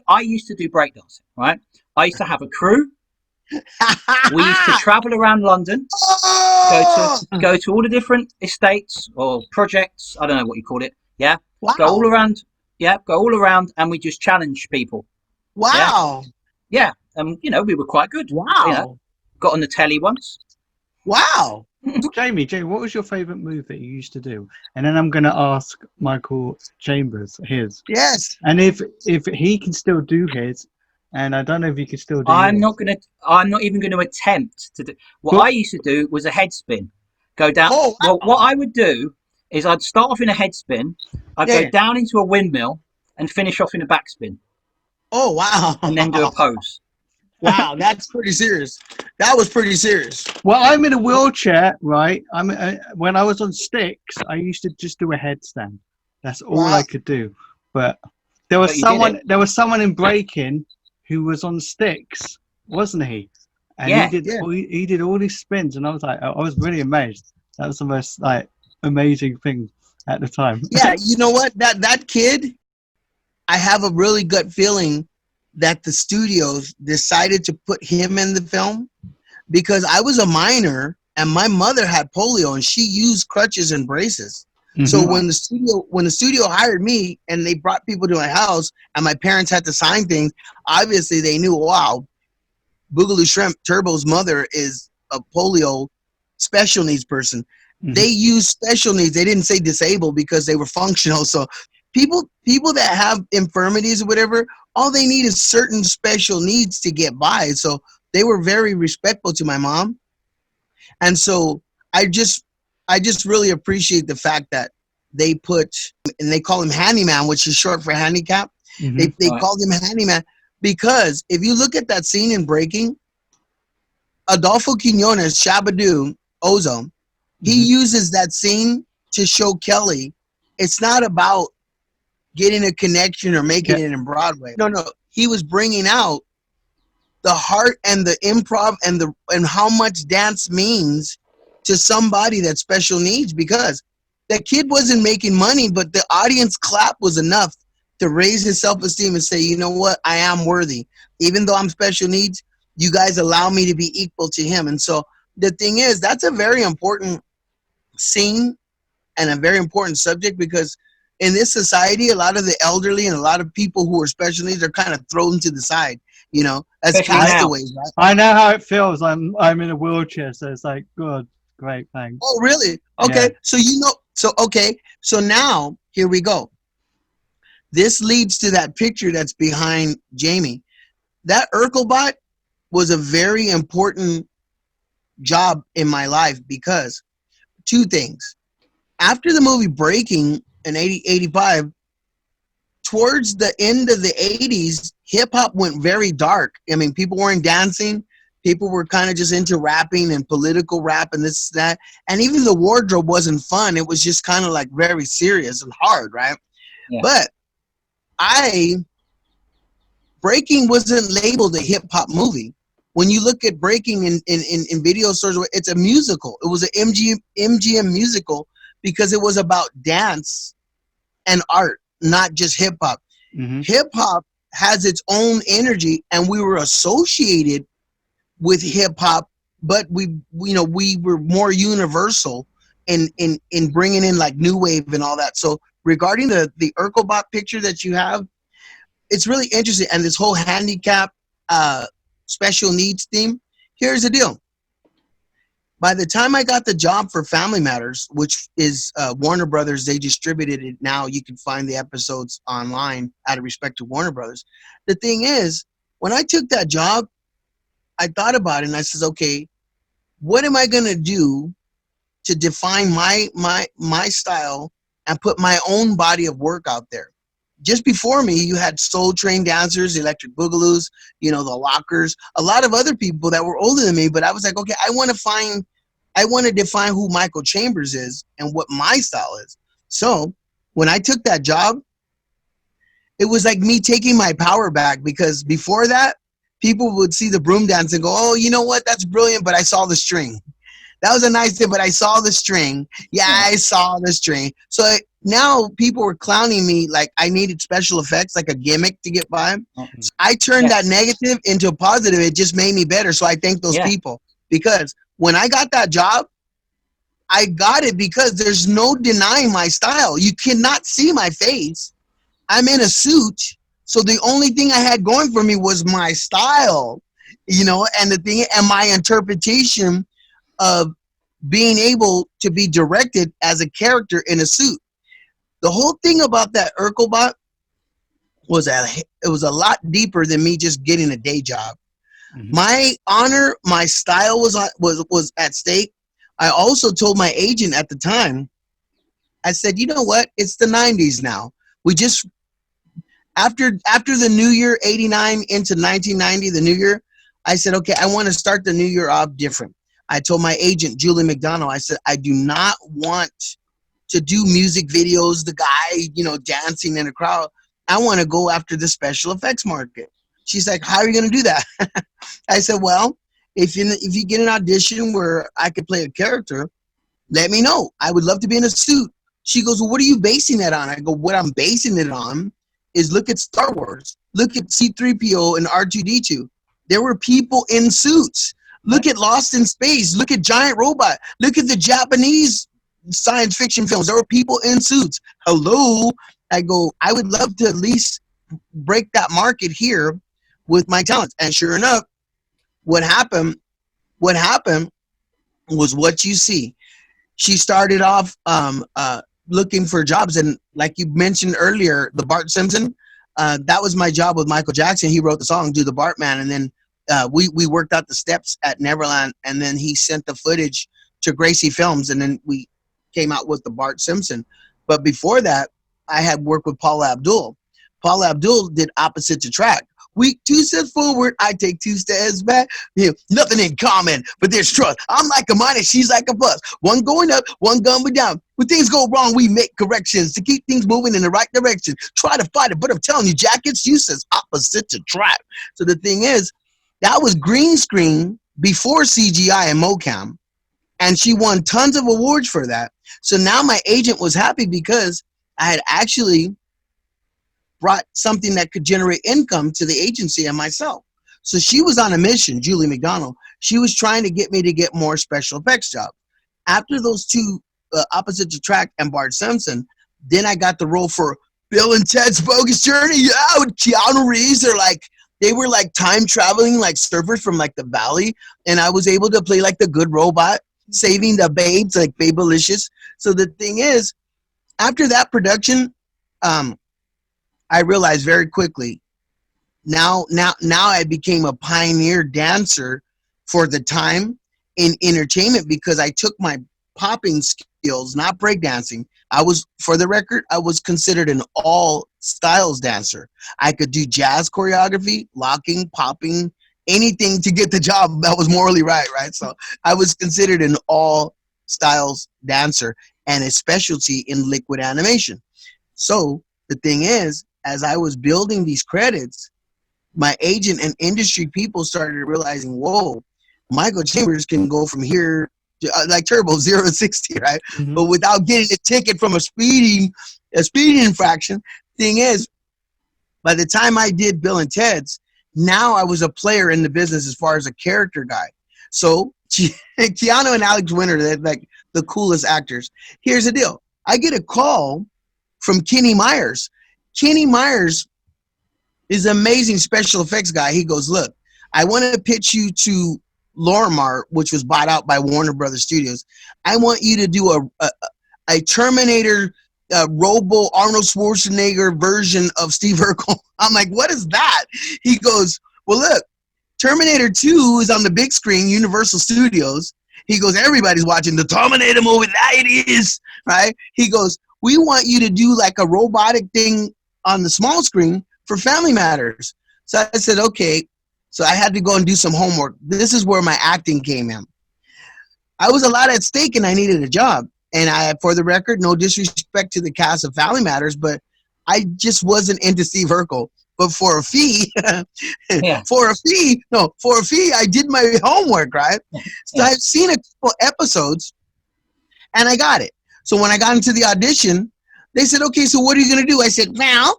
I used to do breakdancing, right? I used to have a crew. We used to travel around London, go to all the different estates or projects. I don't know what you call it. Yeah, Wow. Go all around. Yeah, go all around, and we just challenge people. Wow. Yeah, we were quite good. Wow. Got on the telly once. Wow. Jamie, what was your favourite move that you used to do? And then I'm going to ask Michael Chambers his. Yes. And if he can still do his, and I don't know if he can still do I'm yours. not even gonna attempt to do what I used to do was a head spin. Go down. Oh, wow. Well, what I would do is I'd start off in a head spin, I'd go down into a windmill and finish off in a backspin. Oh, wow. And then do a pose. Wow, that's pretty serious. That was pretty serious. Well, I'm in a wheelchair, right? When I was on sticks, I used to just do a headstand. That's all I could do. But there was someone in Breakin who was on sticks, wasn't he? And he did all these spins, and I was really amazed. That was the most amazing thing at the time. Yeah, you know what? That kid, I have a really good feeling that the studios decided to put him in the film because I was a minor and my mother had polio and she used crutches and braces. Mm-hmm. So when the studio hired me and they brought people to my house and my parents had to sign things, obviously they knew, wow, Boogaloo Shrimp Turbo's mother is a polio special needs person. Mm-hmm. They used special needs. They didn't say disabled because they were functional. So people that have infirmities or whatever, all they need is certain special needs to get by. So they were very respectful to my mom. And so I just really appreciate the fact that they put, and they call him Handyman, which is short for handicap. Mm-hmm. They called him Handyman because if you look at that scene in Breaking, Adolfo Quiñones, Shabadoo, Ozone, he uses that scene to show Kelly it's not about getting a connection or making it in Broadway. No. He was bringing out the heart and the improv and how much dance means to somebody that special needs, because that kid wasn't making money, but the audience clap was enough to raise his self-esteem and say, you know what, I am worthy. Even though I'm special needs, you guys allow me to be equal to him. And so the thing is, that's a very important scene and a very important subject, because in this society, a lot of the elderly and a lot of people who are special needs are kind of thrown to the side, as castaways. Right? I know how it feels. I'm in a wheelchair, so it's like, good, great, thanks. Oh, really? Okay, yeah. So now here we go. This leads to that picture that's behind Jamie. That Urkelbot was a very important job in my life because two things. After the movie Breaking in 85, towards the end of the 80s, hip-hop went very dark. I mean, people weren't dancing. People were kind of just into rapping and political rap and this, that. And even the wardrobe wasn't fun. It was just kind of like very serious and hard, right? Yeah. But Breaking wasn't labeled a hip-hop movie. When you look at Breaking in video stores, it's a musical. It was an MGM musical because it was about dance and art, not just hip-hop. Mm-hmm. Hip-hop has its own energy, and we were associated with hip-hop, but we were more universal in bringing in like new wave and all that. So regarding the Urkelbot picture that you have, it's really interesting. And this whole handicap special needs theme, here's the deal. By the time I got the job for Family Matters, which is Warner Brothers, they distributed it now. You can find the episodes online out of respect to Warner Brothers. The thing is, when I took that job, I thought about it and I said, okay, what am I going to do to define my style and put my own body of work out there? Just before me, you had Soul Train dancers, Electric Boogaloos, the Lockers, a lot of other people that were older than me. But I was like, okay, I want to define who Michael Chambers is and what my style is. So when I took that job, it was like me taking my power back, because before that, people would see the broom dance and go, oh, you know what? That's brilliant, but I saw the string. That was a nice thing, but I saw the string. Yeah, I saw the string. So now people were clowning me like I needed special effects, like a gimmick to get by. So I turned that negative into a positive. It just made me better. So I thank those people, because when I got that job, I got it because there's no denying my style. You cannot see my face. I'm in a suit. So the only thing I had going for me was my style, you know, and the thing, and my interpretation of being able to be directed as a character in a suit. The whole thing about that Urkelbot was it was a lot deeper than me just getting a day job. My honor, my style was at stake. I also told my agent at the time, I said, you know what? It's the 90s now. We just, after the new year, 89 into 1990, the new year, I said, okay, I want to start the new year off different. I told my agent, Julie McDonough, I said, I do not want to do music videos, the guy, you know, dancing in a crowd. I want to go after the special effects market. She's like, how are you going to do that? I said, well, if you get an audition where I could play a character, let me know. I would love to be in a suit. She goes, well, what are you basing that on? I go, what I'm basing it on is look at Star Wars. Look at C-3PO and R2-D2. There were people in suits. Look at Lost in Space. Look at Giant Robot. Look at the Japanese science fiction films. There were people in suits. Hello. I go, I would love to at least break that market here with my talents. And sure enough, what happened was what you see. She started off looking for jobs, and like you mentioned earlier, the Bart Simpson, that was my job with Michael Jackson. He wrote the song "Do the Bartman," and then we worked out the steps at Neverland, and then he sent the footage to Gracie Films, and then we came out with the Bart Simpson. But before that, I had worked with Paula Abdul. Paula Abdul did Opposites Attract. We 2 steps forward, I take 2 steps back. You know, nothing in common, but there's trust. I'm like a minus, she's like a plus. One going up, one going down. When things go wrong, we make corrections to keep things moving in the right direction. Try to fight it, but I'm telling you, Jack, it's useless. Opposites attract. So the thing is, that was green screen before CGI and mocam, and she won tons of awards for that. So now my agent was happy because I had actually brought something that could generate income to the agency and myself. So she was on a mission, Julie McDonough. She was trying to get me to get more special effects jobs. After those two, Opposites Attract and Bart Simpson, then I got the role for Bill and Ted's Bogus Journey. Yeah, with Keanu Reeves. They were like time traveling, like surfers from like the valley. And I was able to play like the good robot, saving the babes, like Babelicious. So the thing is, after that production, I realized very quickly, now I became a pioneer dancer for the time in entertainment, because I took my popping skills, not breakdancing. For the record, I was considered an all styles dancer. I could do jazz choreography, locking, popping, anything to get the job that was morally right? So I was considered an all styles dancer and a specialty in liquid animation. So the thing is, as I was building these credits, my agent and industry people started realizing, whoa, Michael Chambers can go from here to, like Turbo, 0 to 60, right? But without getting a ticket from a speeding infraction. Thing is, by the time I did Bill and Ted's, now I was a player in the business as far as a character guy. So Keanu and Alex Winter, they're like the coolest actors. Here's the deal. I get a call from Kenny Myers. Kenny Myers is an amazing special effects guy. He goes, look, I want to pitch you to Lorimar, which was bought out by Warner Brothers Studios. I want you to do a Terminator Robo Arnold Schwarzenegger version of Steve Urkel. I'm like, what is that? He goes, well, look, Terminator 2 is on the big screen, Universal Studios. He goes, everybody's watching the Terminator movie. That it is, right? He goes, we want you to do like a robotic thing on the small screen for Family Matters. So I said, okay. So I had to go and do some homework. This is where my acting came in. I was a lot at stake and I needed a job. And for the record, no disrespect to the cast of Family Matters, but I just wasn't into Steve Urkel. But for a fee, for a fee, I did my homework, right? So I've seen a couple episodes and I got it. So when I got into the audition, they said, okay, so what are you going to do? I said, well,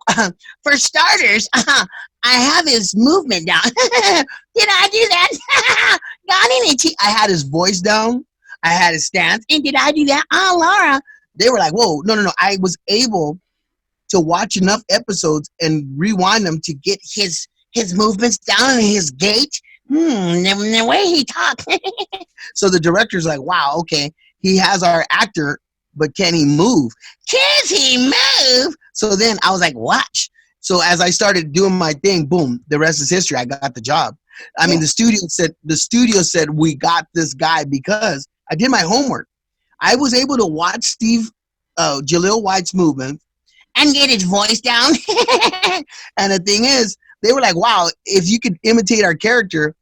for starters, I have his movement down. Did I do that? I had his voice down. I had his stance. And did I do that? Oh, Laura. They were like, whoa, no. I was able to watch enough episodes and rewind them to get his movements down and his gait. The way he talks. So the director's like, wow, okay, he has our actor, but can he move? Can he move? So then I was like, watch. So as I started doing my thing, boom, the rest is history. I got the job. I mean, the studio said we got this guy because I did my homework. I was able to watch Jaleel White's movement and get his voice down. And the thing is, they were like, wow, if you could imitate our character,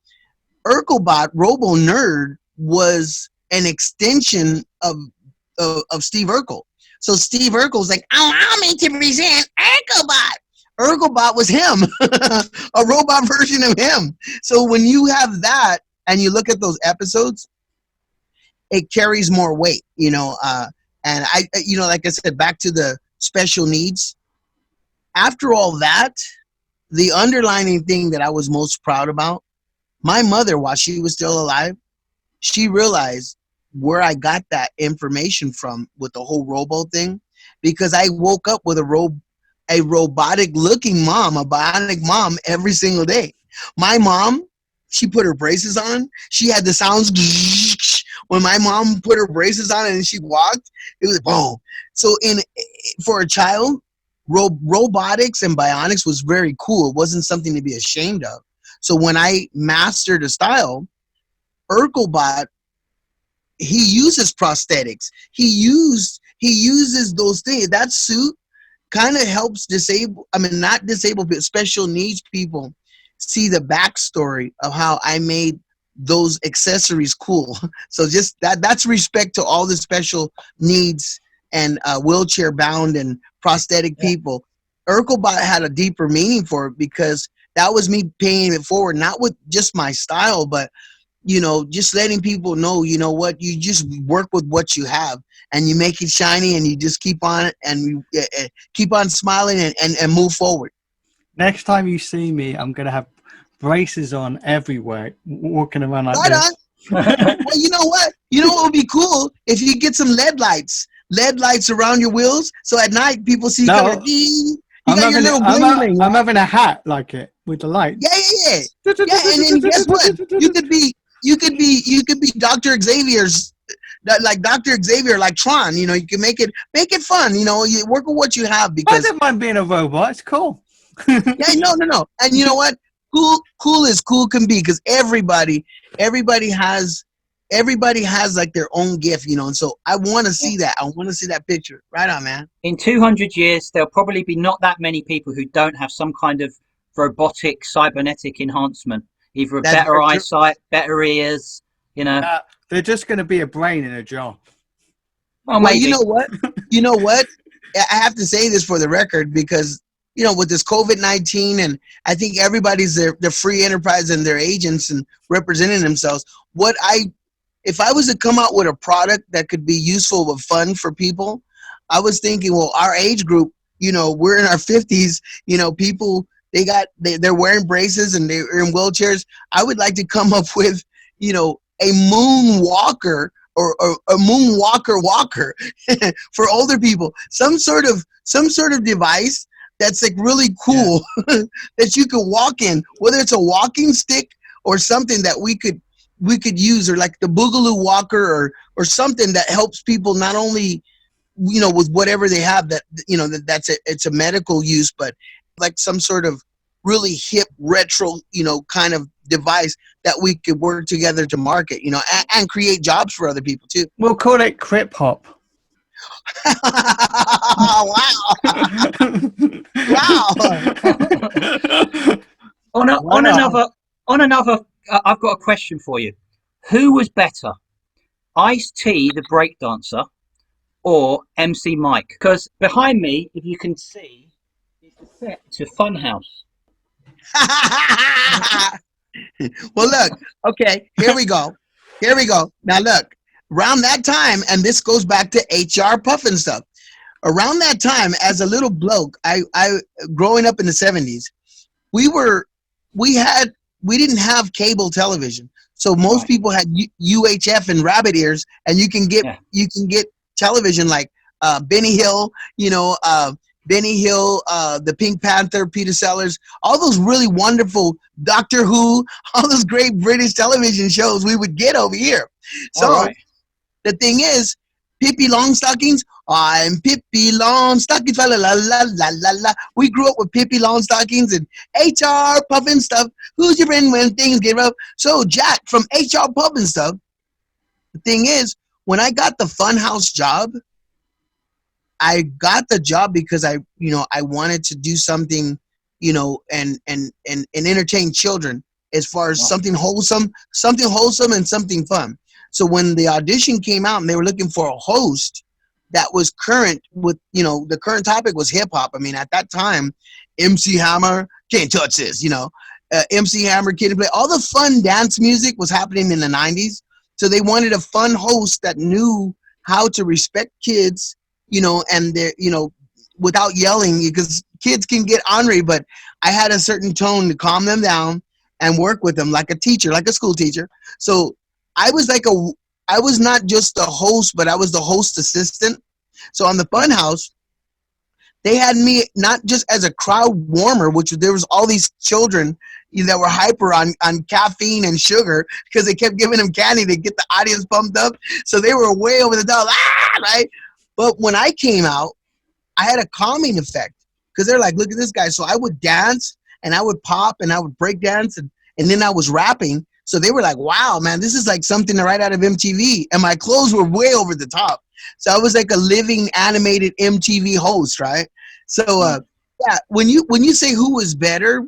Urkelbot, Robo Nerd, was an extension of Steve Urkel. So Steve Urkel's like, allow me to present Urkelbot. Urkelbot was him, a robot version of him. So when you have that and you look at those episodes, it carries more weight, you know. And I, you know, like I said, back to the special needs. After all that, the underlining thing that I was most proud about, my mother, while she was still alive, she realized where I got that information from with the whole robo thing, because I woke up with a robotic looking mom, a bionic mom every single day. My mom, she put her braces on. She had the sounds. When my mom put her braces on and she walked, it was boom. So for a child, robotics and bionics was very cool. It wasn't something to be ashamed of. So when I mastered a style, Urkelbot, he uses prosthetics. He uses those things. That suit kind of helps not disabled, but special needs people see the backstory of how I made those accessories cool. So just that's respect to all the special needs and wheelchair bound and prosthetic people. Urkelbot had a deeper meaning for it because that was me paying it forward, not with just my style, but you know, just letting people know, you know what, you just work with what you have and you make it shiny and you just keep on it and you keep on smiling and move forward. Next time you see me, I'm going to have braces on everywhere, walking around like this. Well, you know what? You know what would be cool? If you get some LED lights around your wheels, so at night people see I'm having a hat like it with the light. Yeah. And then guess what? You could be Dr. Xavier's, like Dr. Xavier, like Tron. You know, you can make it fun. You know, you work with what you have because I don't mind being a robot. It's cool. No. And you know what? Cool as cool can be, because everybody has like their own gift, you know, and so I want to see that. I want to see that picture. Right on, man. In 200 years, there'll probably be not that many people who don't have some kind of robotic cybernetic enhancement, either better eyesight, better ears, you know. They're just going to be a brain in a jar. Well, maybe. You know what? I have to say this for the record, because you know, with this COVID-19, and I think everybody's their free enterprise and their agents and representing themselves. If I was to come out with a product that could be useful but fun for people, I was thinking, well, our age group, you know, we're in our 50s, you know, people, they're wearing braces and they're in wheelchairs. I would like to come up with, you know, a moonwalker or a moonwalker walker for older people, some sort of device that's like really cool that you could walk in, whether it's a walking stick or something that we could use, or like the Boogaloo Walker or something that helps people not only, you know, with whatever they have, that, you know, it's a medical use, but like some sort of really hip retro, you know, kind of device that we could work together to market, you know, and create jobs for other people too. We'll call it Crip Hop. Wow. On another, I've got a question for you. Who was better, Ice-T, the breakdancer, or MC Mike? Because behind me, if you can see, is the set to Funhouse. Well, look. Okay, here we go. Now, look. Around that time, and this goes back to HR Puffin stuff. around that time, as a little bloke, I growing up in the 70s, we didn't have cable television, so most people had UHF and rabbit ears, and you can get television like Benny Hill, Benny Hill, the Pink Panther, Peter Sellers, all those really wonderful Doctor Who, all those great British television shows we would get over here. So the thing is, Pippi Longstockings, I'm Pippi Longstockings, la la la la la la. We grew up with Pippi Longstockings and HR Puffin Stuff. Who's your friend when things get rough? So Jack from HR Puffin Stuff. The thing is, when I got the Funhouse job, I got the job because I wanted to do something, and entertain children as far as something wholesome and something fun. So when the audition came out and they were looking for a host that was current with, the current topic was hip hop. I mean, at that time, MC Hammer, can't touch this, MC Hammer, Kid and Play, all the fun dance music was happening in the 90s. So they wanted a fun host that knew how to respect kids, and they're, without yelling, because kids can get ornery, but I had a certain tone to calm them down and work with them like a teacher, like a school teacher. So I was not just the host, but I was the host assistant. So on the Funhouse, they had me not just as a crowd warmer, which there was all these children that were hyper on caffeine and sugar because they kept giving them candy to get the audience pumped up. So they were way over the top, right? But when I came out, I had a calming effect because they're like, look at this guy. So I would dance and I would pop and I would break dance and then I was rapping. So they were like, wow, man, this is like something right out of MTV. And my clothes were way over the top. So I was like a living animated MTV host, right? So yeah, when you say who was better,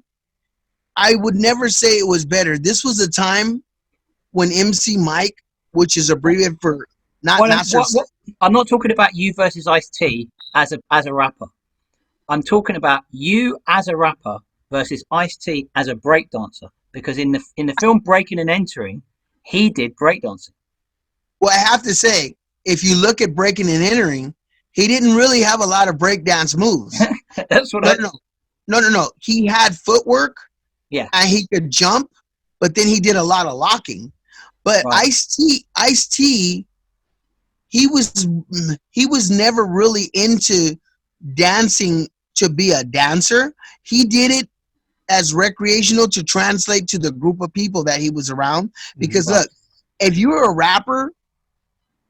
I would never say it was better. This was a time when MC Mike, which is abbreviated for I'm not talking about you versus Ice-T as a rapper. I'm talking about you as a rapper versus Ice-T as a breakdancer. Because in the film Breakin N Enterin, he did breakdancing. Well, I have to say, if you look at Breakin N Enterin, he didn't really have a lot of breakdance moves. That's what No. He had footwork. Yeah. And he could jump, but then he did a lot of locking. But Ice-T, he was never really into dancing to be a dancer. He did it as recreational to translate to the group of people that he was around. Because look, if you were a rapper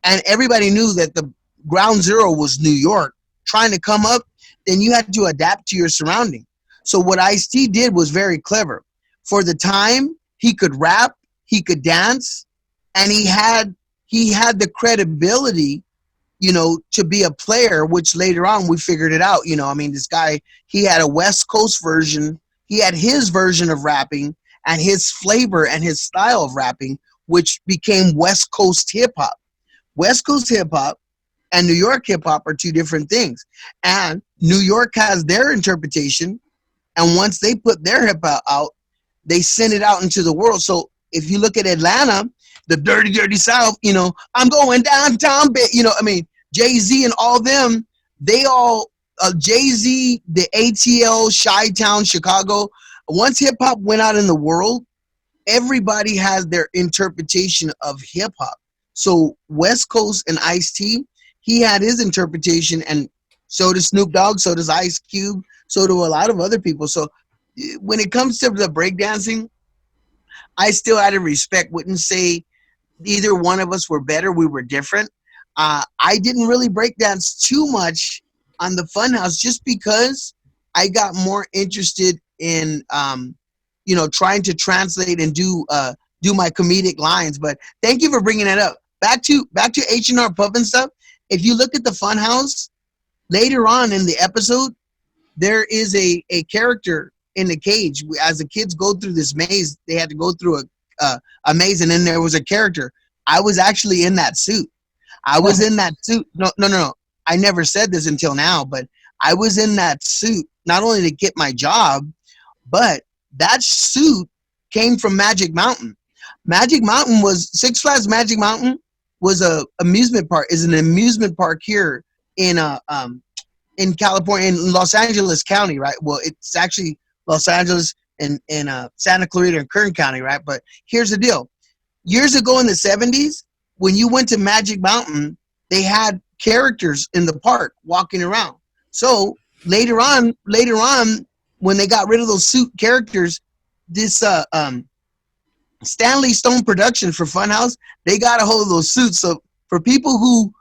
and everybody knew that the ground zero was New York trying to come up, then you had to adapt to your surrounding. So what Ice-T did was very clever. For the time, he could rap, he could dance, and he had the credibility, to be a player, which later on we figured it out. I mean, this guy, he had a West Coast version. He had his version of rapping and his flavor and his style of rapping, which became West Coast hip hop. West Coast hip hop and New York hip hop are two different things. And New York has their interpretation. And once they put their hip hop out, they send it out into the world. So if you look at Atlanta, the dirty, dirty South, I'm going downtown, Jay-Z and all them, they all, Jay-Z, the ATL, Chi-Town, Chicago, once hip-hop went out in the world, everybody has their interpretation of hip-hop. So West Coast and Ice-T, he had his interpretation, and so does Snoop Dogg, so does Ice Cube, so do a lot of other people. So when it comes to the breakdancing, I still out of respect wouldn't say either one of us were better. We were different. I didn't really breakdance too much on the Funhouse just because I got more interested in, trying to translate and do my comedic lines. But thank you for bringing that up. Back to H&R Puff and stuff. If you look at the Funhouse, later on in the episode, there is a character in the cage. As the kids go through this maze, they had to go through a maze, and then there was a character. I was actually in that suit. I was in that suit. No. I never said this until now, but I was in that suit not only to get my job, but that suit came from Magic Mountain. Magic Mountain was Six Flags. Magic Mountain was an amusement park here in in California, in Los Angeles County, right? Well, it's actually Los Angeles and Santa Clarita and Kern County, right? But here's the deal. Years ago in the 70s, when you went to Magic Mountain, they had characters in the park walking around. So later on, when they got rid of those suit characters, this Stanley Stone Productions for Funhouse, they got a hold of those suits. So for people who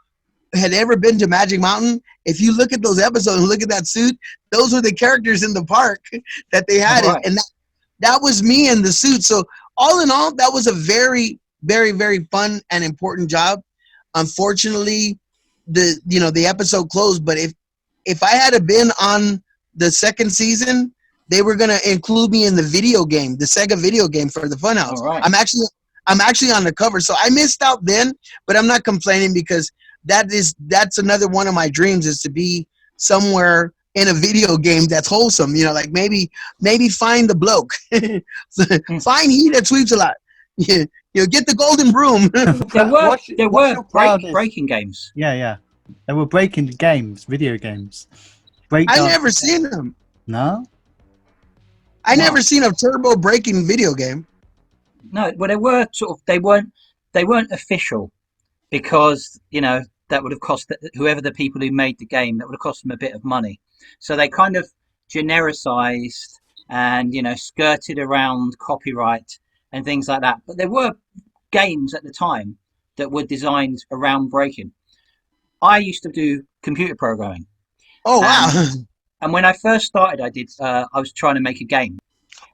had ever been to Magic Mountain, if you look at those episodes and look at that suit, those were the characters in the park that they had. Right. And that was me in the suit. So all in all, that was a very, very, very fun and important job. Unfortunately, the episode closed, but if I had been on the second season, they were going to include me in the video game, the Sega video game for the Funhouse. Right. I'm actually on the cover, so I missed out then, but I'm not complaining because that's another one of my dreams, is to be somewhere in a video game that's wholesome. Like maybe find the bloke, find he that sweeps a lot. Get the golden broom. there were breaking games. Yeah. There were breaking games, video games. I never seen them. No? I never seen a turbo breaking video game. No, well, they were they weren't official, because that would have cost whoever the people who made the game, that would have cost them a bit of money. So they kind of genericized and skirted around copyright and things like that. But there were games at the time that were designed around breaking. I used to do computer programming. Oh wow! And when I first started, I was trying to make a game.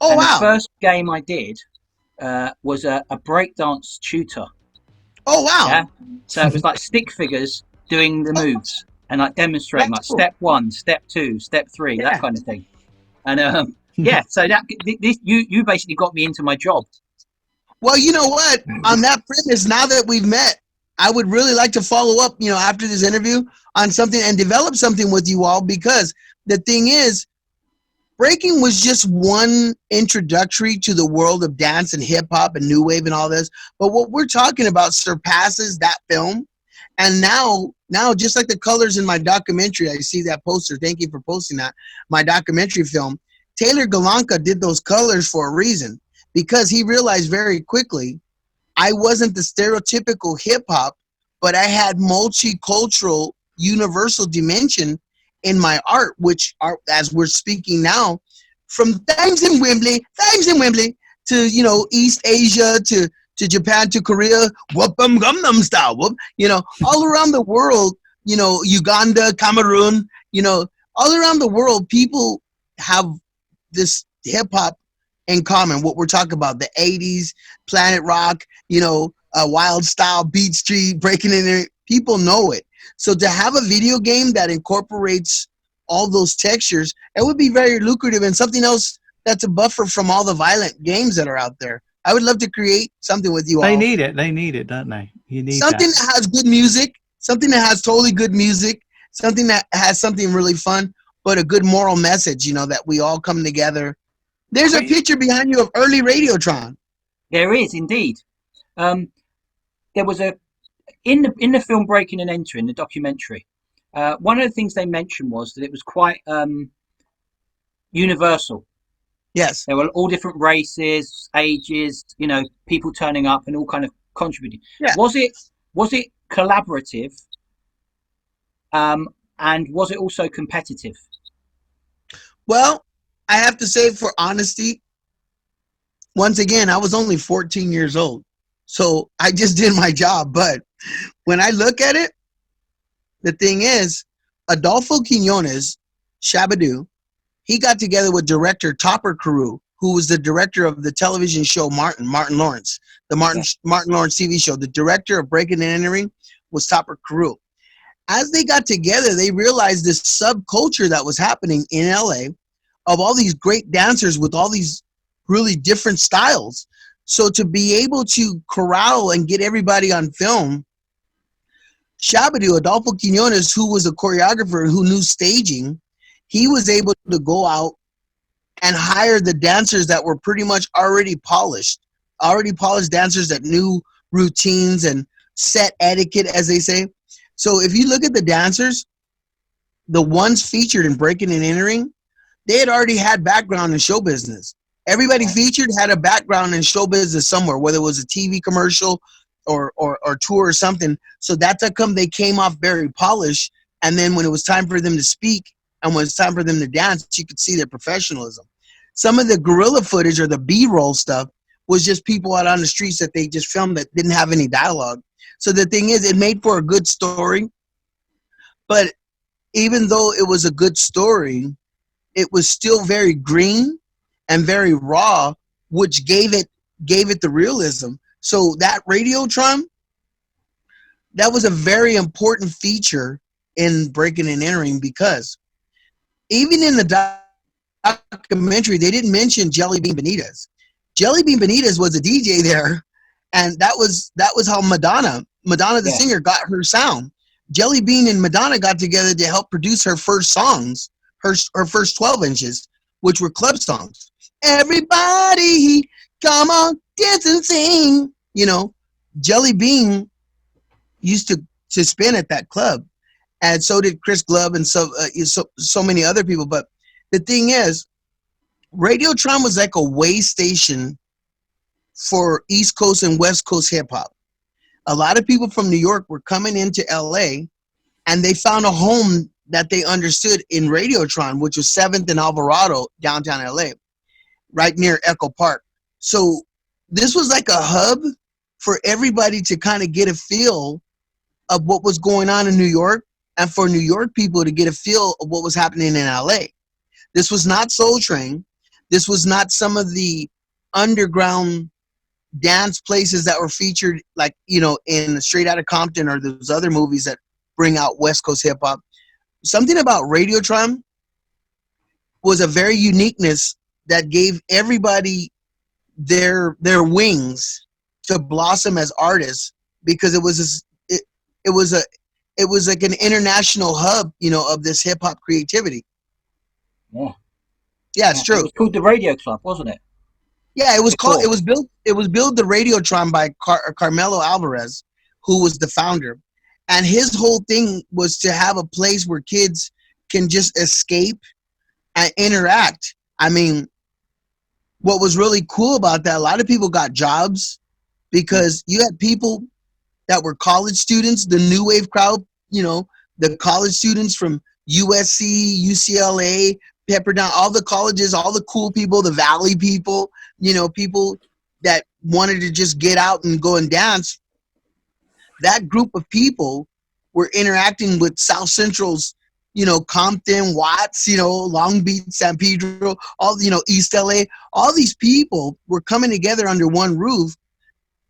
Oh and wow! The first game I did was a breakdance tutor. Oh wow! Yeah. So it was like stick figures doing the moves and like demonstrating like step 1, step 2, step 3, that kind of thing. And so you basically got me into my job. Well, you know what? On that premise, now that we've met, I would really like to follow up, after this interview on something and develop something with you all, because the thing is, breaking was just one introductory to the world of dance and hip hop and new wave and all this. But what we're talking about surpasses that film. And now, just like the colors in my documentary, I see that poster. Thank you for posting that. My documentary film. Taylor Galanka did those colors for a reason, because he realized very quickly I wasn't the stereotypical hip hop, but I had multicultural, universal dimension in my art, which are, as we're speaking now, from Thames in Wembley to East Asia to Japan to Korea, whoop-um Gangnam style, whoop, all around the world, Uganda, Cameroon, all around the world, people have this hip hop in common. What we're talking about, the 80s, Planet Rock, Wild Style, Beat Street, Breakin N Enterin, people know it. So to have a video game that incorporates all those textures, it would be very lucrative and something else that's a buffer from all the violent games that are out there. I would love to create something with you all. They need it, don't they? You need something that has good music, something that has totally good music, something that has something really fun, but a good moral message, that we all come together. There's a picture behind you of early Radiotron. There is indeed. There was in the film Breakin N Enterin, the documentary. One of the things they mentioned was that it was quite universal. Yes, there were all different races, ages, people turning up and all kind of contributing. Yeah. Was it collaborative? And was it also competitive? Well, I have to say, for honesty, once again, I was only 14 years old. So I just did my job. But when I look at it, the thing is, Adolfo Quiñones, Shabadoo, he got together with director Topper Carew, who was the director of the television show Martin Lawrence, the Martin Lawrence TV show. The director of Breakin N Enterin was Topper Carew. As they got together, they realized this subculture that was happening in LA of all these great dancers with all these really different styles. So to be able to corral and get everybody on film, Shabadoo, Adolfo Quiñones, who was a choreographer who knew staging, he was able to go out and hire the dancers that were pretty much already polished dancers that knew routines and set etiquette, as they say. So if you look at the dancers, the ones featured in Breakin N Enterin, they had already had background in show business. Everybody featured had a background in show business somewhere, whether it was a TV commercial or tour or something. So that's how come they came off very polished. And then when it was time for them to speak and when it's time for them to dance, you could see their professionalism. Some of the guerrilla footage or the B-roll stuff was just people out on the streets that they just filmed that didn't have any dialogue. So the thing is, it made for a good story. But even though it was a good story, it was still very green and very raw, which gave it the realism. So that Radiotron, that was a very important feature in Breakin N Enterin, because even in the documentary, they didn't mention Jelly Bean Benitez. Jelly Bean Benitez was a DJ there, and that was how Madonna the singer got her sound. Jelly Bean and Madonna got together to help produce her first songs, her first 12 inches, which were club songs. Everybody, come on, dance and sing. You know, Jelly Bean used to spin at that club, and so did Chris Glove and so many other people. But the thing is, Radiotron was like a way station for East Coast and West Coast hip hop. A lot of people from New York were coming into LA, and they found a home that they understood in Radiotron, which was 7th and Alvarado, downtown LA, right near Echo Park. So this was like a hub for everybody to kind of get a feel of what was going on in New York, and for New York people to get a feel of what was happening in LA. This was not Soul Train. This was not some of the underground dance places that were featured, like, you know, in Straight Outta Compton or those other movies that bring out West Coast hip hop. Something about Radiotron was a very uniqueness that gave everybody their wings to blossom as artists, because it was like an international hub, you know, of this hip hop creativity. Yeah, it's true. It was called the Radio Club, wasn't it? Yeah, it was called. It was built the Radiotron by Carmelo Alvarez, who was the founder, and his whole thing was to have a place where kids can just escape and interact. I mean, what was really cool about that, a lot of people got jobs because you had people that were college students, the new wave crowd, you know, the college students from USC, UCLA, Pepperdine, all the colleges, all the cool people, the Valley people, you know, people that wanted to just get out and go and dance. That group of people were interacting with South Central's, you know, Compton, Watts, you know, Long Beach, San Pedro, all, you know, East LA. All these people were coming together under one roof,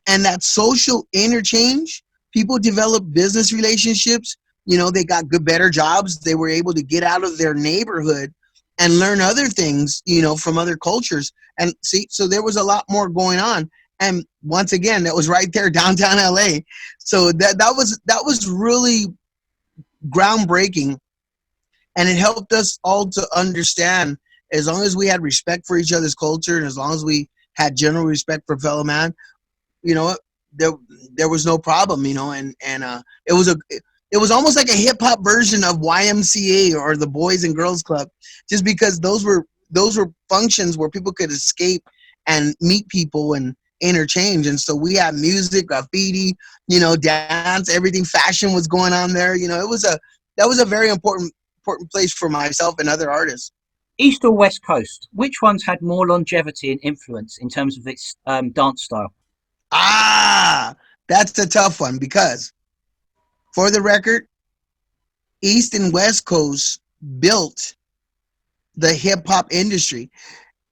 and that social interchange, people developed business relationships. You know, they got better jobs. They were able to get out of their neighborhood and learn other things, you know, from other cultures. And see, so there was a lot more going on. And once again, that was right there downtown LA. So that was really groundbreaking. And it helped us all to understand, as long as we had respect for each other's culture and as long as we had general respect for fellow man, you know, there was no problem, you know, and it was almost like a hip hop version of YMCA or the Boys and Girls Club, just because those were functions where people could escape and meet people and interchange. And so we had music, graffiti, you know, dance, everything, fashion was going on there. You know, that was a very important place for myself and other artists. East or West Coast, which ones had more longevity and influence in terms of its dance style? That's a tough one, because for the record, East and West Coast built the hip hop industry.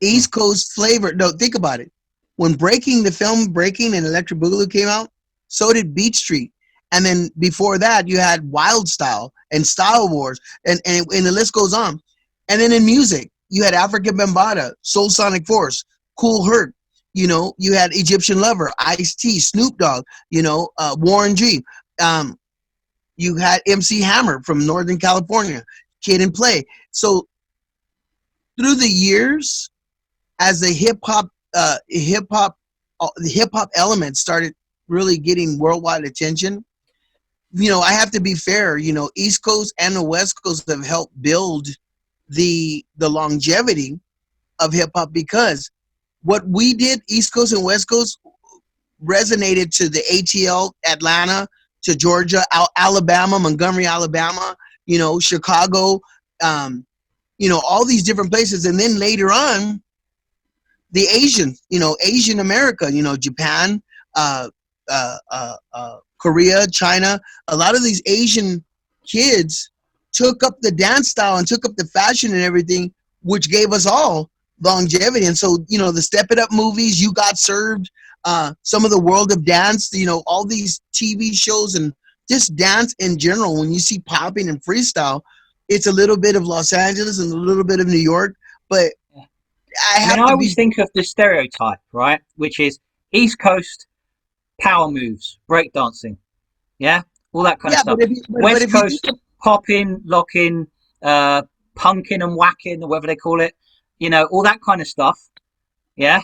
East Coast flavor. No, think about it. When the film Breaking and Electric Boogaloo came out, so did Beat Street. And then before that, you had Wild Style and Style Wars, and the list goes on. And then in music, you had African Bambaataa, Soul Sonic Force, Cool Herc. You know, you had Egyptian Lover, Ice-T, Snoop Dogg, you know, Warren G. You had MC Hammer from Northern California, Kid and Play. So through the years, as the hip hop elements started really getting worldwide attention, I have to be fair. East Coast and the West Coast have helped build the longevity of hip hop, because what we did, East Coast and West Coast, resonated to the ATL, Atlanta, to Georgia, Alabama, Montgomery, Alabama, Chicago, all these different places. And then later on, the Asian America, Japan, Korea, China, a lot of these Asian kids took up the dance style and took up the fashion and everything, which gave us all longevity. And so, the Step It Up movies, You Got Served, some of the World of Dance, all these TV shows and just dance in general. When you see popping and freestyle, it's a little bit of Los Angeles and a little bit of New York, but I always think of the stereotype, right? Which is East Coast power moves, breakdancing, yeah, all that kind of stuff. West Coast popping, locking, punking and whacking, or whatever they call it, all that kind of stuff, yeah.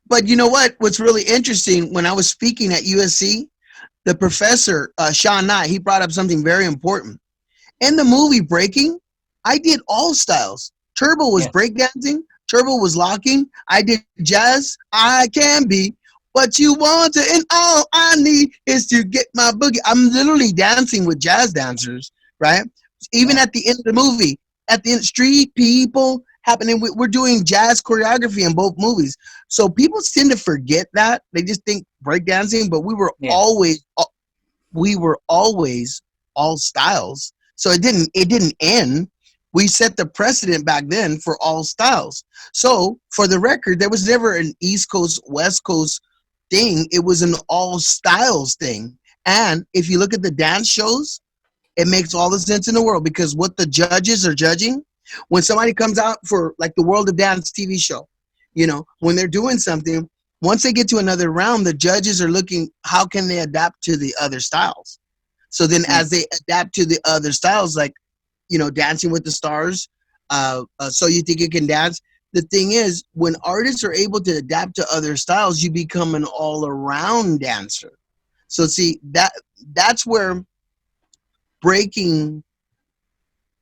But you know what? What's really interesting, when I was speaking at USC, the professor, Sean Knight, he brought up something very important. In the movie Breaking, I did all styles. Turbo was breakdancing. Turbo was locking. I did jazz. I can be what you want to, and all I need is to get my boogie. I'm literally dancing with jazz dancers, right? Even at the end of the movie, at the end, street people happening. We're doing jazz choreography in both movies. So people tend to forget that. They just think breakdancing, but we were always all styles. So it didn't end. We set the precedent back then for all styles. So for the record, there was never an East Coast, West Coast thing. It was an all styles thing. And if you look at the dance shows, it makes all the sense in the world, because what the judges are judging, when somebody comes out for like the World of Dance TV show, when they're doing something, once they get to another round, the judges are looking, how can they adapt to the other styles? So then as they adapt to the other styles, like, Dancing with the Stars, So You Think You Can Dance. The thing is, when artists are able to adapt to other styles, you become an all-around dancer. So see, that's where breaking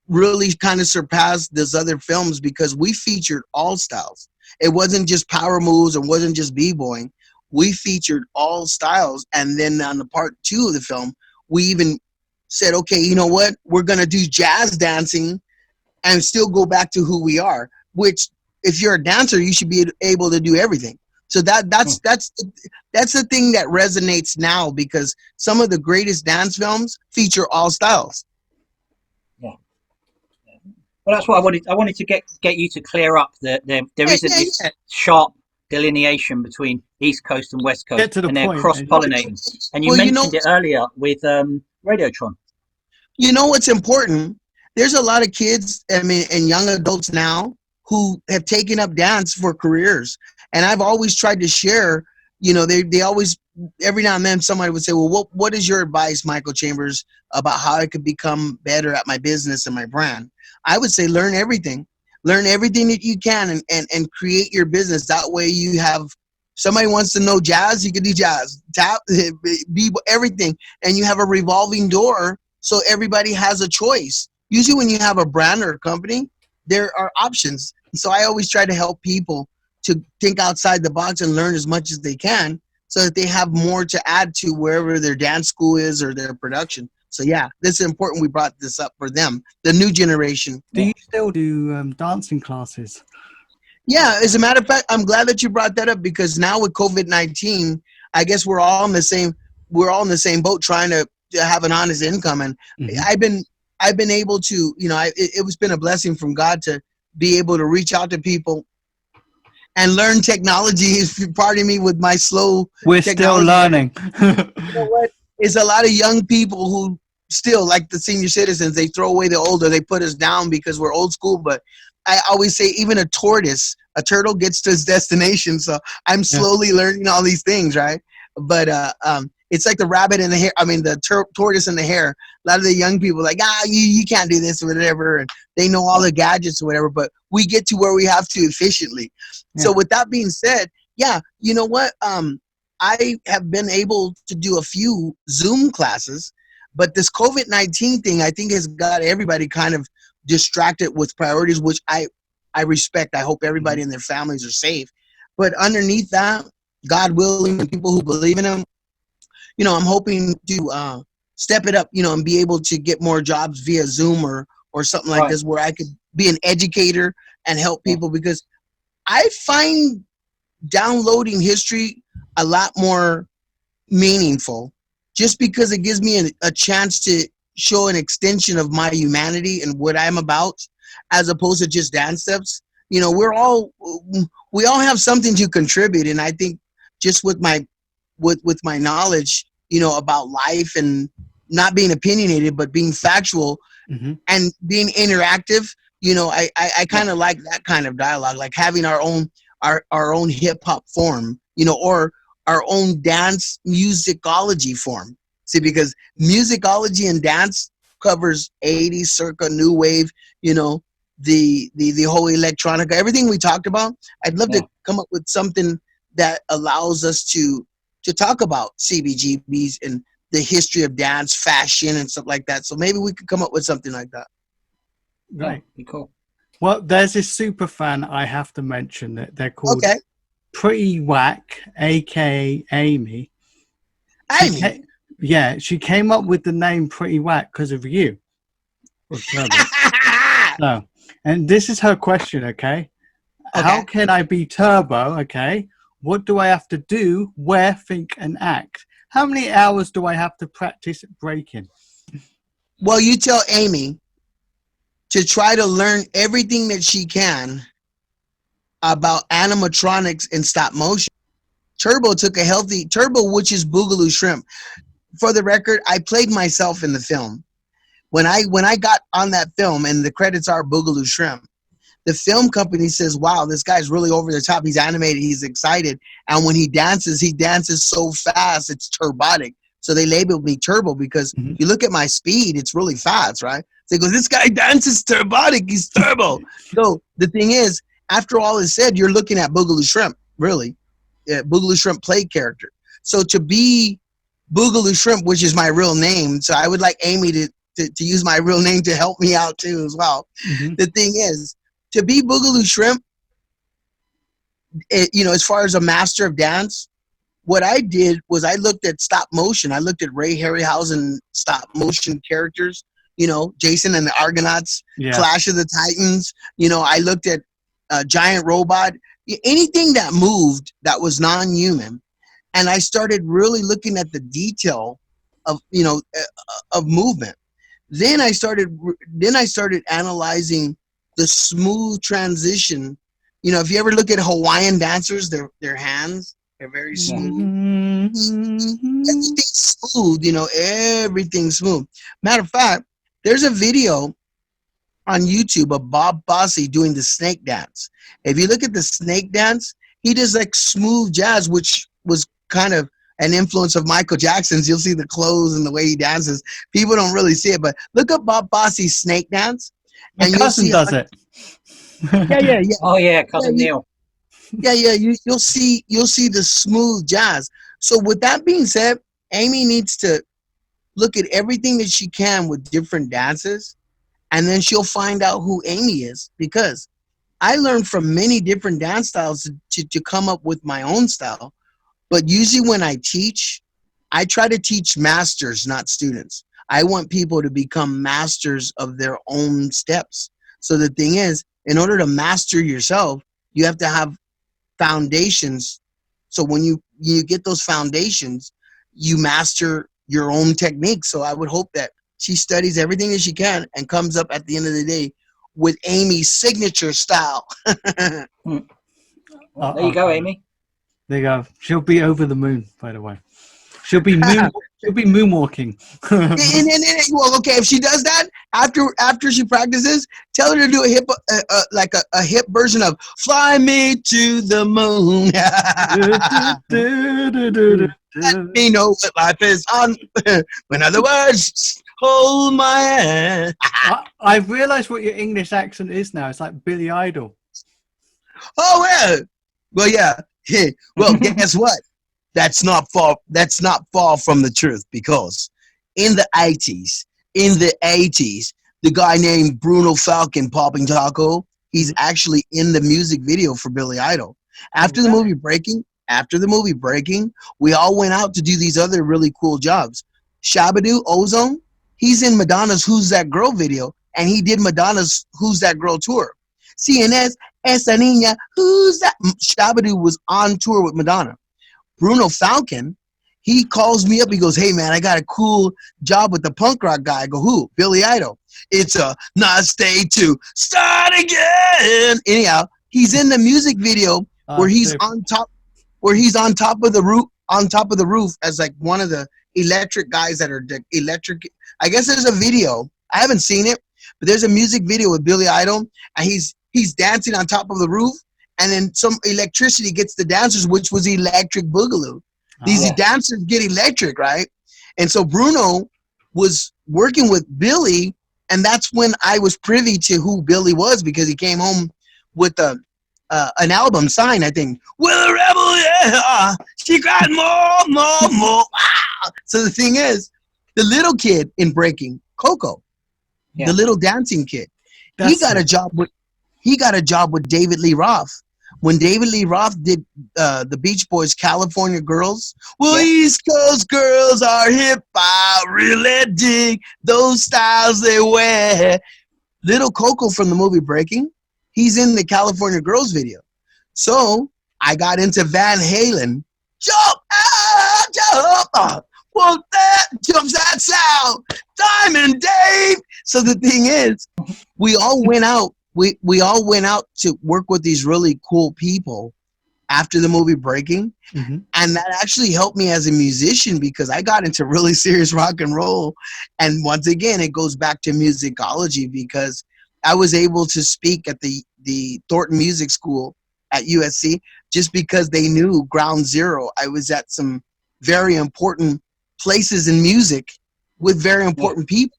really kind of surpassed those other films, because we featured all styles. It wasn't just power moves, it wasn't just b-boying. We featured all styles. And then on the part 2 of the film, we even said, okay, you know what? We're going to do jazz dancing and still go back to who we are, which if you're a dancer, you should be able to do everything. So that's the thing that resonates now, because some of the greatest dance films feature all styles. Yeah. Well, that's what I wanted to get you to clear up that there isn't this sharp delineation between East Coast and West Coast, and they're cross-pollinating. And you mentioned it earlier with Radiotron. You know what's important? There's a lot of kids, and young adults now, who have taken up dance for careers. And I've always tried to share, they always, every now and then somebody would say, well, what is your advice, Michael Chambers, about how I could become better at my business and my brand? I would say learn everything. Learn everything that you can and create your business. That way you have, somebody wants to know jazz, you can do jazz, tap, be everything. And you have a revolving door, so everybody has a choice. Usually when you have a brand or a company, there are options. So I always try to help people to think outside the box and learn as much as they can, so that they have more to add to wherever their dance school is or their production. So yeah, this is important. We brought this up for them, the new generation. Do you still do dancing classes? Yeah, as a matter of fact, I'm glad that you brought that up, because now with COVID-19, I guess we're all in the same boat, trying to have an honest income. And I've been able to, it's been a blessing from God to be able to reach out to people and learn technology. Pardon me with my slow. We're still learning. You know what? It's a lot of young people who still, like the senior citizens, they throw away the old, or they put us down because we're old school. But I always say, even a turtle gets to its destination. So I'm slowly learning all these things, right? But it's like the rabbit and the hare. The tortoise and the hare. A lot of the young people are like, you can't do this or whatever, and they know all the gadgets or whatever. But we get to where we have to efficiently. Yeah. So with that being said, you know what? I have been able to do a few Zoom classes, But this COVID-19 thing, I think, has got everybody kind of distracted with priorities, which I respect. I hope everybody and their families are safe. But underneath that, God willing, and people who believe in Him, I'm hoping to step it up, and be able to get more jobs via Zoom or something like this, where I could be an educator and help people, because I find downloading history a lot more meaningful, just because it gives me a chance to show an extension of my humanity and what I'm about, as opposed to just dance steps. We all have something to contribute, and I think just with my knowledge, about life, and not being opinionated but being factual, and being interactive, I kind of like that kind of dialogue, like having our own hip hop form, or our own dance musicology form. See, because musicology and dance covers 80s, circa, new wave, the whole electronica, everything we talked about. I'd love to come up with something that allows us to talk about CBGBs and the history of dance, fashion, and stuff like that. So maybe we could come up with something like that. Right. Be cool. Well, there's this super fan I have to mention that they're called Prettywak, aka Amie. Amie. She came up with the name Prettywak because of you. So, and this is her question, okay? How can I be Turbo, okay? What do I have to do, wear, think, and act? How many hours do I have to practice breaking? Well, you tell Amie to try to learn everything that she can about animatronics and stop motion. Turbo, which is Boogaloo Shrimp. For the record, I played myself in the film. When I got on that film, and the credits are Boogaloo Shrimp, the film company says, wow, this guy's really over the top. He's animated. He's excited. And when he dances so fast, it's turbotic. So they labeled me Turbo, because if you look at my speed, it's really fast, right? So they go, this guy dances turbotic. He's turbo. So the thing is, after all is said, you're looking at Boogaloo Shrimp, really. Boogaloo Shrimp play character. So to be Boogaloo Shrimp, which is my real name, so I would like Amie to use my real name to help me out too as well. The thing is, to be Boogaloo Shrimp, as far as a master of dance, what I did was I looked at stop motion. I looked at Ray Harryhausen stop motion characters, Jason and the Argonauts, Clash of the Titans. I looked at Giant Robot, anything that moved that was non-human. And I started really looking at the detail of, of movement. Then I started analyzing the smooth transition. If you ever look at Hawaiian dancers, their hands, they're very smooth. Everything's smooth, everything's smooth. Matter of fact, there's a video on YouTube of Bob Fosse doing the snake dance. If you look at the snake dance, he does like smooth jazz, which was kind of an influence of Michael Jackson's. You'll see the clothes and the way he dances. People don't really see it, but look up Bob Fosse's snake dance. My cousin does it. Yeah. Oh yeah, cousin Neil. Yeah. You'll see the smooth jazz. So with that being said, Amie needs to look at everything that she can with different dances, and then she'll find out who Amie is, because I learned from many different dance styles to come up with my own style. But usually when I teach, I try to teach masters, not students. I want people to become masters of their own steps. So the thing is, in order to master yourself, you have to have foundations. So when you get those foundations, you master your own technique. So I would hope that she studies everything that she can and comes up at the end of the day with Amie's signature style. There you go, Amie. There you go. She'll be over the moon, by the way. She'll be moonwalking. Well, okay, if she does that after she practices, tell her to do a hip a hip version of "Fly Me to the Moon." Let me know what life is on. In other words, hold my hand. I've realised what your English accent is now. It's like Billy Idol. Oh yeah. Well, yeah. Well, guess what? That's not far from the truth, because in the 80s, the guy named Bruno Falcon Popping Taco, he's actually in the music video for Billy Idol. After the movie Breaking, we all went out to do these other really cool jobs. Shabadoo Ozone, he's in Madonna's Who's That Girl video, and he did Madonna's Who's That Girl tour. CNS, Esa Niña, Who's That? Shabadoo was on tour with Madonna. Bruno Falcon, he calls me up. He goes, hey, man, I got a cool job with the punk rock guy. I go, who? Billy Idol. It's a nice day to start again. Anyhow, he's in the music video where he's on top of the roof as like one of the electric guys that are electric. I guess there's a video. I haven't seen it, but there's a music video with Billy Idol, and he's dancing on top of the roof, and then some electricity gets the dancers, which was electric boogaloo. These dancers get electric, right? And so Bruno was working with Billy, and that's when I was privy to who Billy was, because he came home with an album signed, I think. Well, a rebel, yeah, she cried more. So the thing is, the little kid in Breaking, Coco, the little dancing kid, he got a job with David Lee Roth. When David Lee Roth did the Beach Boys' California Girls, well, East Coast girls are hip. I really dig those styles they wear. Little Coco from the movie Breaking, he's in the California Girls video. So I got into Van Halen. Jump, jump, well, that jumps that sound. Diamond Dave. So the thing is, we all went out. We all went out to work with these really cool people after the movie Breaking. Mm-hmm. And that actually helped me as a musician, because I got into really serious rock and roll. And once again, it goes back to musicology, because I was able to speak at the Thornton Music School at USC just because they knew ground zero. I was at some very important places in music with very important people.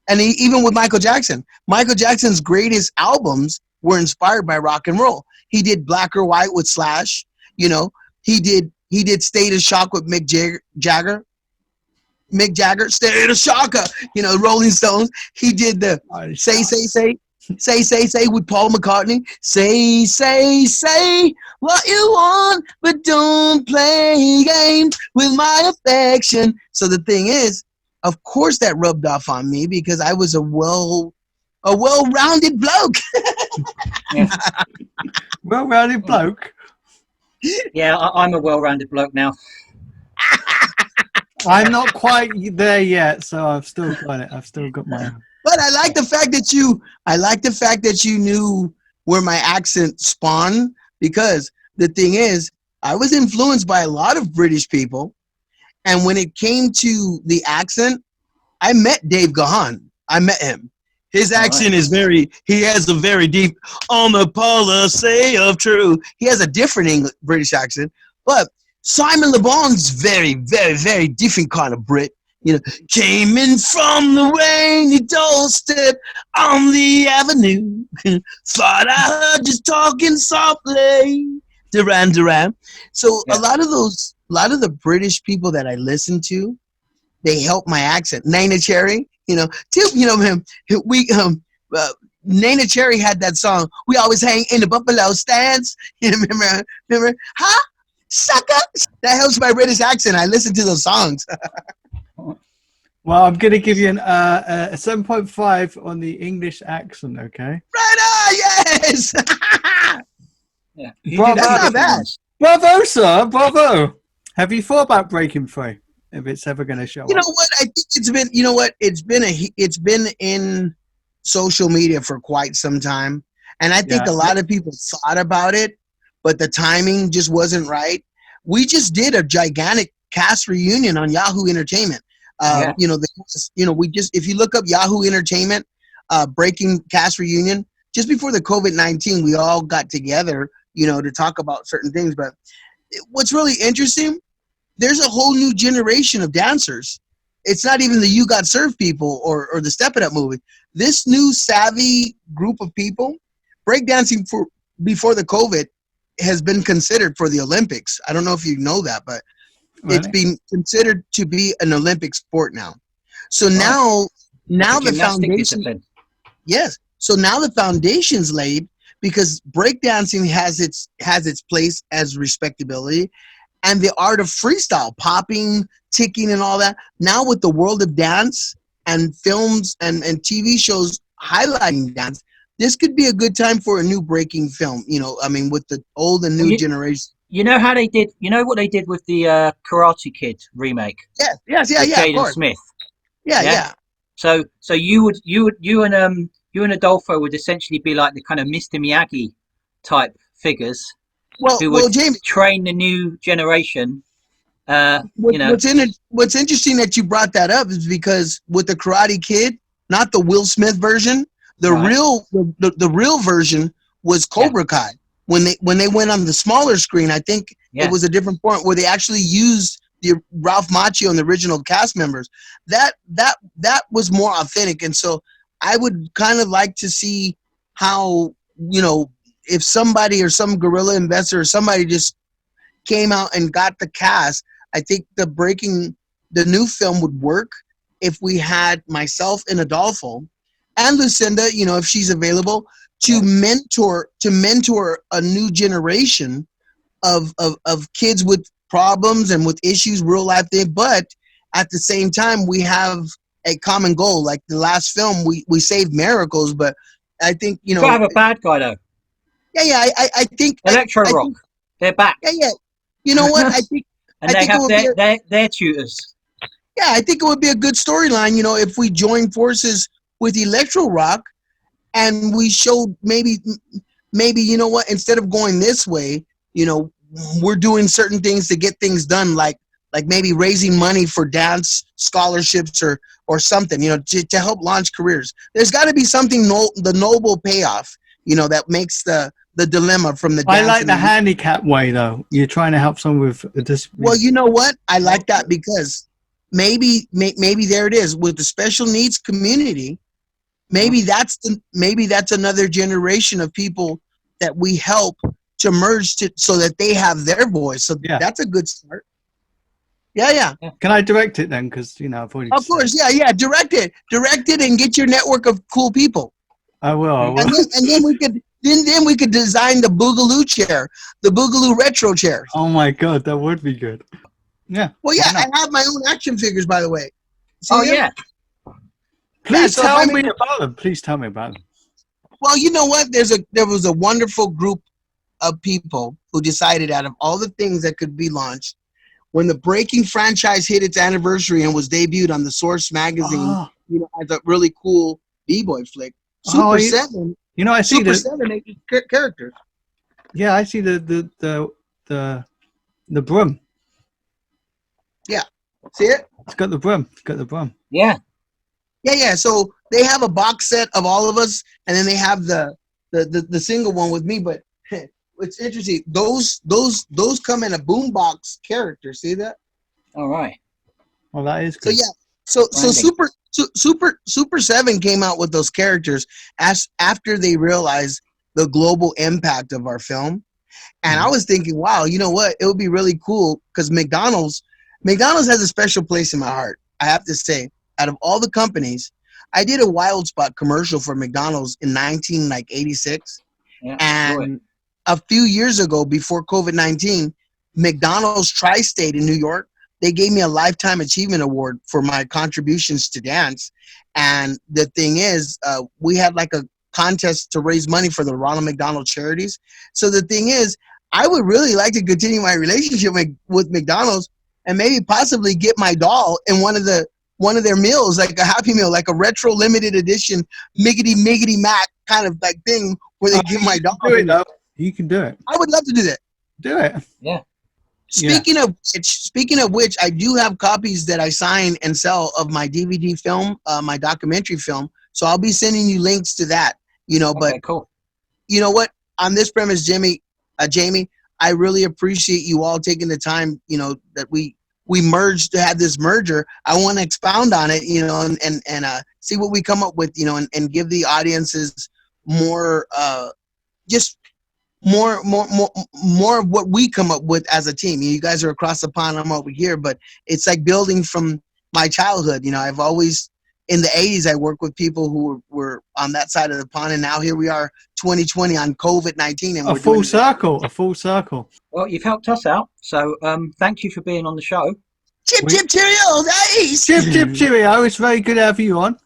And even with Michael Jackson's greatest albums were inspired by rock and roll. He did Black or White with Slash, you know. He did State of Shock with Mick Jagger, State of Shock, you know, Rolling Stones. He did the Say with Paul McCartney. Say what you want, but don't play games with my affection. So the thing is, of course, that rubbed off on me, because I was a well-rounded bloke. Well-rounded bloke. Yeah, I'm a well-rounded bloke now. I'm not quite there yet, so I've still got it. I've still got my. But I like the fact that you knew where my accent spawned, because the thing is, I was influenced by a lot of British people. And when it came to the accent, I met Dave Gahan. I met him. His accent is he has a very deep, on the Paula say of true. He has a different British accent. But Simon Le Bon's very, very, very different kind of Brit. You know, came in from the rainy doorstep on the avenue. Thought I heard just talking softly. Duran. So a lot of the British people that I listen to, they help my accent. Nana Cherry, you know him. Nana Cherry had that song. We always hang in the buffalo stands. You remember? Huh? Sucker. That helps my British accent. I listen to those songs. Well, I'm going to give you a 7.5 on the English accent. Okay. Right on. Yes. Yeah. Bravo. That's not bad. Bravo, sir. Bravo. Have you thought about breaking free? If it's ever going to show up? You know what? I think it's been. You know what? It's been in social media for quite some time, and I think a lot of people thought about it, but the timing just wasn't right. We just did a gigantic cast reunion on Yahoo Entertainment. You know, we just, if you look up Yahoo Entertainment, Breaking cast reunion, just before the COVID-19, we all got together, you know, to talk about certain things. But what's really interesting, there's a whole new generation of dancers. It's not even the You Got Served people or the Step It Up movie. This new savvy group of people, breakdancing before the COVID has been considered for the Olympics. I don't know if you know that, but it's being considered to be an Olympic sport now. So Right. now Like a the gymnastic foundation. discipline. Yes. So now the foundation's laid because breakdancing has its place as respectability, and the art of freestyle, popping, ticking, and all that. Now with the world of dance and films and TV shows highlighting dance, this could be a good time for a new breaking film. You know, I mean, with the old and Well, new generation. you know how they did. You know what they did with the Karate Kid remake Yes, yeah, with yeah, of Jaden course. Smith. Yeah, Yeah. yeah. So you and Adolfo would essentially be like the kind of Mr. Miyagi type figures who would Well, Jamie, train the new generation. what, what's interesting that you brought that up is because with the Karate Kid, not the Will Smith version, the Right. the real version was Cobra Kai. When they went on the smaller screen, I think it was a different point where they actually used the Ralph Macchio and the original cast members. That was more authentic, and so I would kind of like to see how, you know, if somebody or some guerrilla investor or somebody just came out and got the cast. I think the new film would work if we had myself and Adolfo and Lucinda, you know, if she's available, to mentor a new generation of kids with problems and with issues, real life thing. But at the same time, we have a common goal. Like the last film, we saved miracles, but I think, you You know, gotta have a bad guy though. I think Electro I Rock. think, They're back. yeah. You know what? I think And they think have it would be their tutors. yeah, I think it would be a good storyline, you know, if we join forces with Electro Rock and we showed maybe, you know what, instead of going this way, you know, we're doing certain things to get things done, like maybe raising money for dance scholarships or something, you know, to help launch careers. There's got to be something, the noble payoff, you know, that makes the dilemma from the dance. I like the handicap way, though. You're trying to help someone with this. Well, you know what? I like that because maybe there it is with the special needs community. Maybe that's another generation of people that we help to merge so that they have their voice. So that's a good start. Yeah. Can I direct it then? Because, you know, I've already. Of course, yeah. Direct it, and get your network of cool people. I will. And then we could. Then we could design the Boogaloo chair, the Boogaloo retro chair. Oh my God, that would be good. Yeah. Well, yeah, I have my own action figures, by the way. See them? Please tell me about them. Please tell me about them. Well, you know what? There was a wonderful group of people who decided, out of all the things that could be launched, when the Breaking franchise hit its anniversary and was debuted on the Source magazine, you know, as a really cool B-boy flick. Super 7. You know, I see Super 7 characters. Yeah, I see the broom. Yeah, see it? It's got the broom. Yeah. Yeah. So they have a box set of all of us, and then they have the single one with me. But it's interesting. Those come in a boombox character. See that? All right. Well, that is good. So Super 7 came out with those characters after they realized the global impact of our film. And I was thinking, wow, you know what? It would be really cool because McDonald's has a special place in my heart. I have to say, out of all the companies, I did a Wild Spot commercial for McDonald's in 1986. Yeah, and a few years ago, before COVID-19, McDonald's Tri-State in New York, they gave me a Lifetime Achievement Award for my contributions to dance. And the thing is, we had like a contest to raise money for the Ronald McDonald Charities. So the thing is, I would really like to continue my relationship with McDonald's and maybe possibly get my doll in one of their meals, like a Happy Meal, like a retro limited edition Miggity Mac kind of like thing where they give my doll. You can do it. I would love to do that. Do it. Yeah. Speaking of which, I do have copies that I sign and sell of my DVD film, my documentary film. So I'll be sending you links to that. You know, but cool. You know what? On this premise, Jamie, I really appreciate you all taking the time. You know, that we merged to have this merger. I want to expound on it. You know, and see what we come up with. You know, and give the audiences more, just more of what we come up with as a team. You guys are across the pond, I'm over here, but it's like building from my childhood. You know, I've always, in the 80s, I worked with people who were on that side of the pond, and now here we are, 2020 on COVID-19, and A we're full doing circle. A full circle. Well, you've helped us out, so thank you for being on the show. Chip chip cheerio, nice. Chip chip cheerio. It's very good to have you on.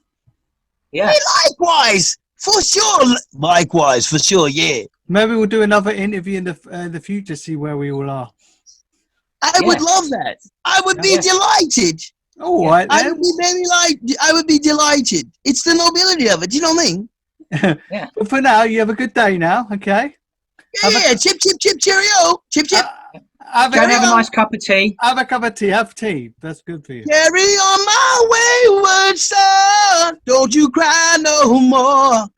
Yeah. Hey, likewise, for sure. Likewise, for sure. Yeah. Maybe we'll do another interview in the future. See where we all are. I would love that. I would be delighted. All right, then. I would be very I would be delighted. It's the nobility of it. You know what I mean? Yeah. But for now, you have a good day now. Okay. Yeah. Chip chip chip cheerio. Chip chip. Go and have a nice cup of tea. Have a cup of tea. Have tea. That's good for you. Carry on my wayward son. Don't you cry no more. All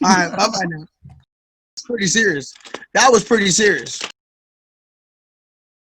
right. Bye bye now. Pretty serious. That was pretty serious.